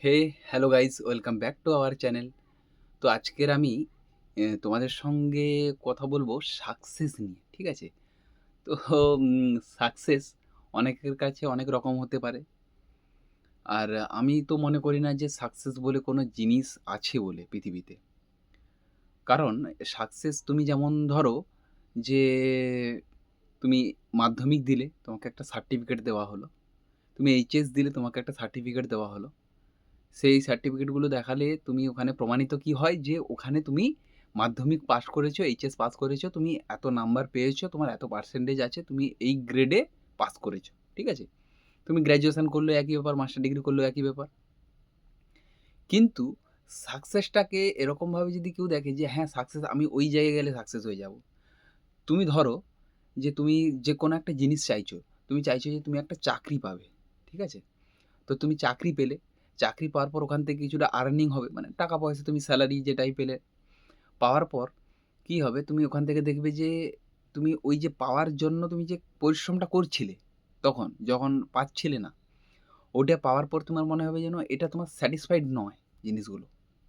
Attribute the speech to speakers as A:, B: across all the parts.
A: Hey, hello guys, welcome back to our channel. তো আজকের আমি তোমাদের সঙ্গে কথা বলবো সাকসেস নিয়ে, ঠিক আছে? তো সাকসেস অনেকের কাছে অনেক রকম হতে পারে। আর আমি তো মনে করি না যে সাকসেস বলে কোনো জিনিস আছে বলে পৃথিবীতে। কারণ সাকসেস তুমি যেমন ধরো যে তুমি মাধ্যমিক দিলে, তোমাকে একটা সার্টিফিকেট দেওয়া হলো। তুমি এইচএস দিলে, তোমাকে একটা সার্টিফিকেট দেওয়া হলো। সেই সার্টিফিকেটগুলো দেখালে তুমি ওখানে প্রমাণিত কি হয় যে ওখানে তুমি মাধ্যমিক পাস করেছো, এইচএস পাস করেছো, তুমি এত নাম্বার পেয়েছো, তোমার এত পার্সেন্টেজ আছে, তুমি এই গ্রেডে পাস করেছো। ঠিক আছে? তুমি গ্র্যাজুয়েশন করলেও একই ব্যাপার, মাস্টার ডিগ্রি করলেও একই ব্যাপার। কিন্তু সাকসেসটাকে এরকমভাবে যদি কেউ দেখে যে হ্যাঁ, সাকসেস আমি ওই জায়গায় গেলে সাকসেস হয়ে যাবো। তুমি ধরো যে তুমি যে কোনো একটা জিনিস চাইছো। তুমি চাইছো যে তুমি একটা চাকরি পাবে। ঠিক আছে? তো তুমি চাকরি পেলে, চাকরি পাওয়ার পর ওখান থেকে কিছুটা আর্নিং হবে। মানে টাকা-পয়সা তুমি সেলারি যেটাই পেলে, পাওয়ার পর কি হবে? তুমি ওখান থেকে দেখবে যে তুমি ওই যে পাওয়ার জন্য তুমি যে পরিশ্রমটা করছিলে তখন, যখন পাচ্ছিলে না, ওটা পাওয়ার পর তোমার মনে হবে যেন এটা তোমার স্যাটিসফাইড নয় জিনিসগুলো,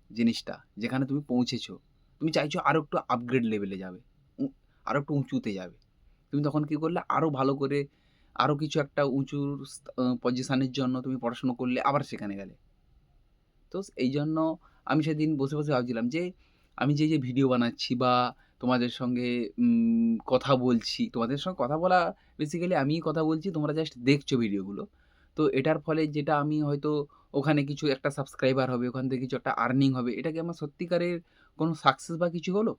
A: জিনিসটা যেখানে তুমি পৌঁছেছো। তুমি চাইছো আরো একটু আপগ্রেড লেভেলে যাবে। উ আরো একটু উঁচুতে যাবে। তুমি তখন কি করলে? আরো ভালো করে আরো কিছু একটা উঁচু পজিশনের জন্য তুমি পড়াশোনা করলে, আবার সেখানে গেলে। তো এইজন্য আমি সেদিন বসে ভাবছিলাম যে, আমি যে ভিডিও বানাচ্ছি বা তোমাদের সঙ্গে কথা বলছি, তোমাদের সঙ্গে কথা বলা বেসিক্যালি আমিই কথা বলছি, তোমরা জাস্ট দেখছো ভিডিওগুলো। তো এটার ফলে যেটা আমি হয়তো ওখানে কিছু একটা সাবস্ক্রাইবার হবে, ওখান থেকে কিছু একটা আর্নিং হবে। এটা কি আমার সত্যিকারের কোনো সাকসেস বা কিছু হলো?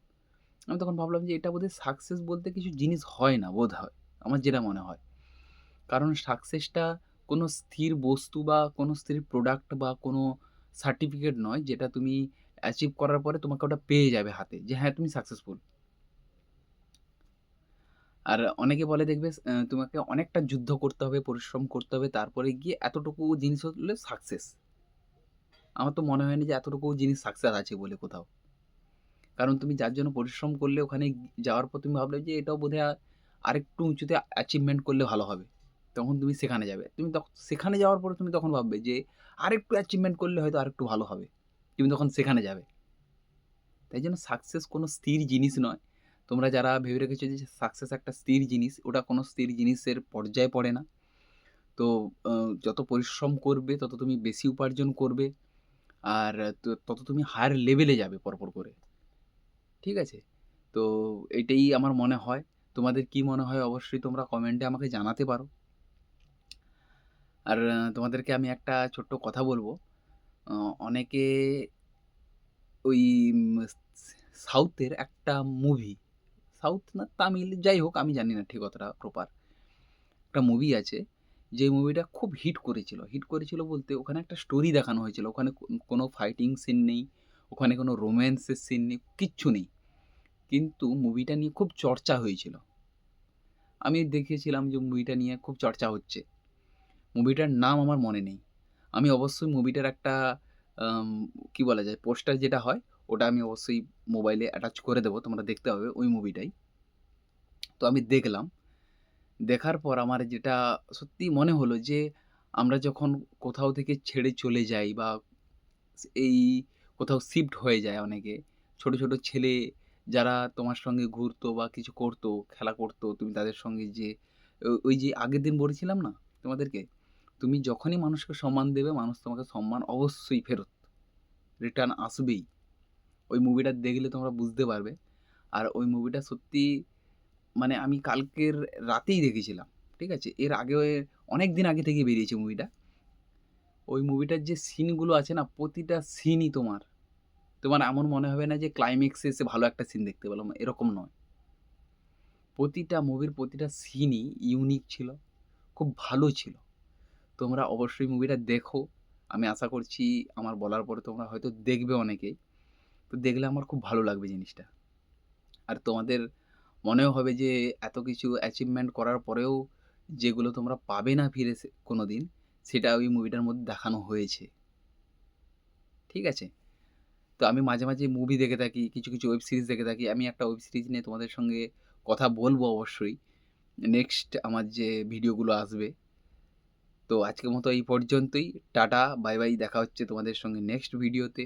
A: আমি তখন ভাবলাম যে এটা বোধহয় সাকসেস বলতে কিছু জিনিস হয় না বোধহয়। আমার যেটা মনে হয়। কারণ সাকসেসটা কোনো স্থির বস্তু বা কোনো স্থির প্রোডাক্ট বা কোনো সার্টিফিকেট নয়, যেটা তুমি অ্যাচিভ করার পরে তোমাকে ওটা পেয়ে যাবে হাতে যে হ্যাঁ, তুমি সাকসেসফুল। আর অনেকে বলে দেখবে তোমাকে অনেকটা যুদ্ধ করতে হবে, পরিশ্রম করতে হবে, তারপরে গিয়ে এতটুকু জিনিস হলে সাকসেস। আমার তো মনে হয় না যে এতটুকু জিনিস সাকসেস আছে বলে কোথাও। কারণ তুমি যার জন্য পরিশ্রম করলে ওখানে যাওয়ার পর তুমি ভাবলে যে এটাও বোধহয় আরেকটু উঁচুতে অ্যাচিভমেন্ট করলে ভালো হবে। তখন তুমি সেখানে যাবে। তুমি সেখানে যাওয়ার পরে তুমি তখন ভাববে যে আরেকটু অ্যাচিভমেন্ট করলে হয়তো আরেকটু ভালো হবে। তুমি তখন সেখানে যাবে। তাই জন্য সাকসেস কোনো স্থির জিনিস নয়। তোমরা যারা ভেবে রেখেছো যে সাকসেস একটা স্থির জিনিস, ওটা কোনো স্থির জিনিসের পর্যায়ে পড়ে না। তো আ যত পরিশ্রম করবে তত তুমি বেশি উপার্জন করবে। আর তত তুমি হায়ার লেভেলে যাবে পরপর করে। ঠিক আছে? তো এটাই আমার মনে হয়। তোমাদের কি মনে হয় অবশ্যই তোমরা কমেন্টে আমাকে জানাতে পারো। আর তোমাদেরকে আমি একটা ছোট্ট কথা বলব। অ অনেকে ওই সাউথের একটা মুভি, সাউথ না তামিল যাই হোক আমি জানি না ঠিক অতটা প্রপার। একটা মুভি আছে, যে মুভিটা খুব হিট করেছিল। হিট করেছিল বলতে ওখানে একটা স্টোরি দেখানো হয়েছিল। ওখানে কোনো ফাইটিং সিন নেই, ওখানে কোনো রোম্যান্সের সিন নেই, কিচ্ছু নেই। কিন্তু মুভিটা নিয়ে খুব চর্চা হয়েছিল। আমি দেখেছিলাম যে মুভিটা নিয়ে খুব চর্চা হচ্ছে। মুভিটার নাম আমার মনে নেই। আমি অবশ্যই মুভিটার একটা আম কি বলা যায়? পোস্টার যেটা হয়, ওটা আমি অবশ্যই মোবাইলে অ্যাটাচ করে দেব। তোমরা দেখতে পাবে ওই মুভিটাই। তো আমি দেখলাম। দেখার পর আমার যেটা সত্যিই মনে হলো যে, আমরা যখন কোথাও থেকে ছেড়ে চলে যাই বা এই কোথাও শিফট হয়ে যায় অনেকে। ছোট ছেলে যারা তোমার সঙ্গে ঘুরতো বা কিছু করতো, খেলা করতো, তুমি তাদের সঙ্গে যে ওই যে আগের দিন বলেছিলাম না তোমাদেরকে? তুমি যখনই মানুষকে সম্মান দেবে, মানুষ তোমাকে সম্মান অবশ্যই ফেরত রিটার্ন আসবেই। ওই মুভিটা দেখলে তোমরা বুঝতে পারবে। আর ওই মুভিটা সত্যি মানে আমি কালকের রাতেই দেখেছিলাম। ঠিক আছে? এর আগে অনেকদিন আগে থেকেই বেরিয়েছে মুভিটা। ওই মুভিটার যে সিনগুলো আছে না, প্রতিটা সিনই তোমার এমন মনে হবে না যে ক্লাইম্যাক্স এ এসে ভালো একটা সিন দেখতে পেলাম, এরকম নয়। প্রতিটা মুভির প্রতিটা সিনই ইউনিক ছিল। খুব ভালো ছিল। তোমরা অবশ্যই মুভিটা দেখো। আমি আশা করছি আমার বলার পরে তোমরা হয়তো দেখবে অনেকেই। তো দেখলে আমার খুব ভালো লাগবে জিনিসটা। আর তোমাদের মনেও হবে যে এত কিছু অ্যাচিভমেন্ট করার পরেও যেগুলো তোমরা পাবে না ফিরে কোনোদিন, সেটা ওই মুভিটার মধ্যে দেখানো হয়েছে। ঠিক আছে? তো আমি মাঝে মুভি দেখে থাকি, কিছু ওয়েব সিরিজ দেখে থাকি। আমি একটা ওয়েব সিরিজ নিয়ে তোমাদের সঙ্গে কথা বলব অবশ্যই। নেক্সট আমার যে ভিডিওগুলো আসবে। তো আজকের মতো এই পর্যন্তই। Tata, bye, bye. দেখা হচ্ছে তোমাদের সঙ্গে নেক্সট ভিডিওতে।